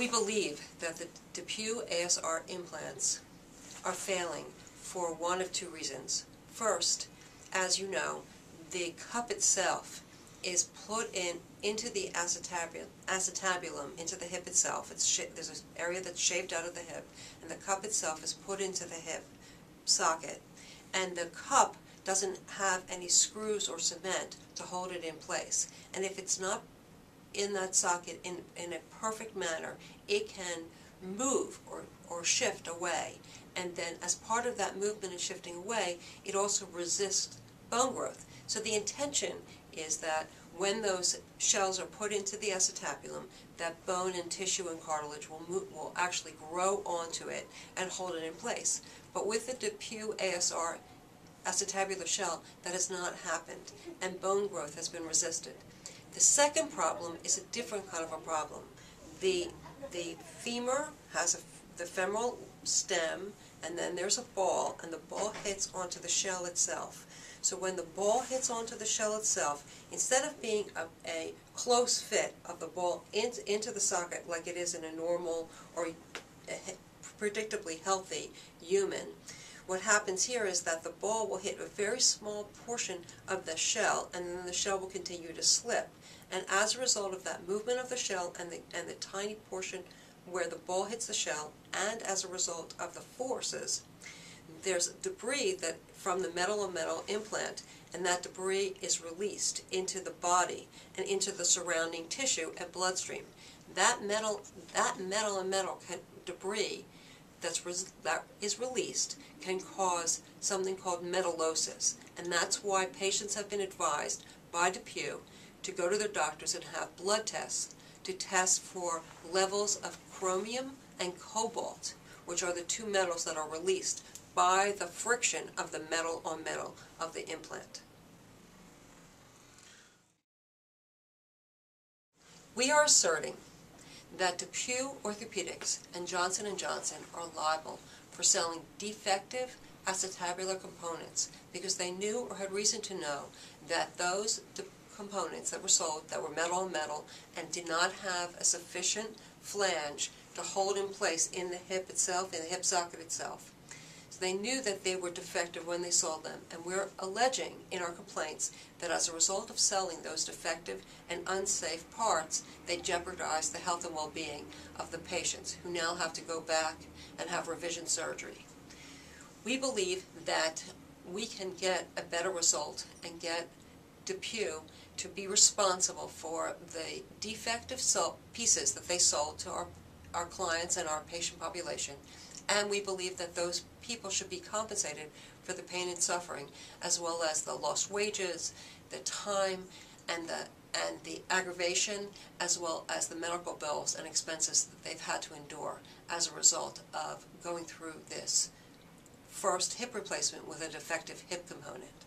We believe that the DePuy ASR implants are failing for one of two reasons. First, as you know, the cup itself is put into the acetabulum, into the hip itself. There's an area that's shaved out of the hip, and the cup itself is put into the hip socket. And the cup doesn't have any screws or cement to hold it in place. And if it's not in that socket in a perfect manner, it can move or shift away. And then as part of that movement and shifting away, it also resists bone growth. So the intention is that when those shells are put into the acetabulum, that bone and tissue and cartilage will actually grow onto it and hold it in place. But with the DePuy ASR acetabular shell, that has not happened, and bone growth has been resisted. The second problem is a different kind of a problem. The femur has the femoral stem, and then there's a ball, and the ball hits onto the shell itself. So when the ball hits onto the shell itself, instead of being a close fit of the ball into the socket like it is in a normal or predictably healthy human, what happens here is that the ball will hit a very small portion of the shell, and then the shell will continue to slip. And as a result of that movement of the shell and the tiny portion where the ball hits the shell, and as a result of the forces, there's debris that from the metal-on-metal implant, and that debris is released into the body and into the surrounding tissue and bloodstream. That metal-on-metal debris that is released can cause something called metallosis, and that's why patients have been advised by DePuy to go to their doctors and have blood tests to test for levels of chromium and cobalt, which are the two metals that are released by the friction of the metal-on-metal of the implant. We are asserting that DePuy Orthopedics and Johnson & Johnson are liable for selling defective acetabular components because they knew or had reason to know that those components that were sold that were metal-on-metal and did not have a sufficient flange to hold in place in the hip itself, in the hip socket itself. So they knew that they were defective when they sold them, and we're alleging in our complaints that as a result of selling those defective and unsafe parts, they jeopardized the health and well-being of the patients who now have to go back and have revision surgery. We believe that we can get a better result and get DePuy to be responsible for the defective pieces that they sold to our clients and our patient population, and we believe that those people should be compensated for the pain and suffering, as well as the lost wages, the time, and the aggravation, as well as the medical bills and expenses that they've had to endure as a result of going through this first hip replacement with a defective hip component.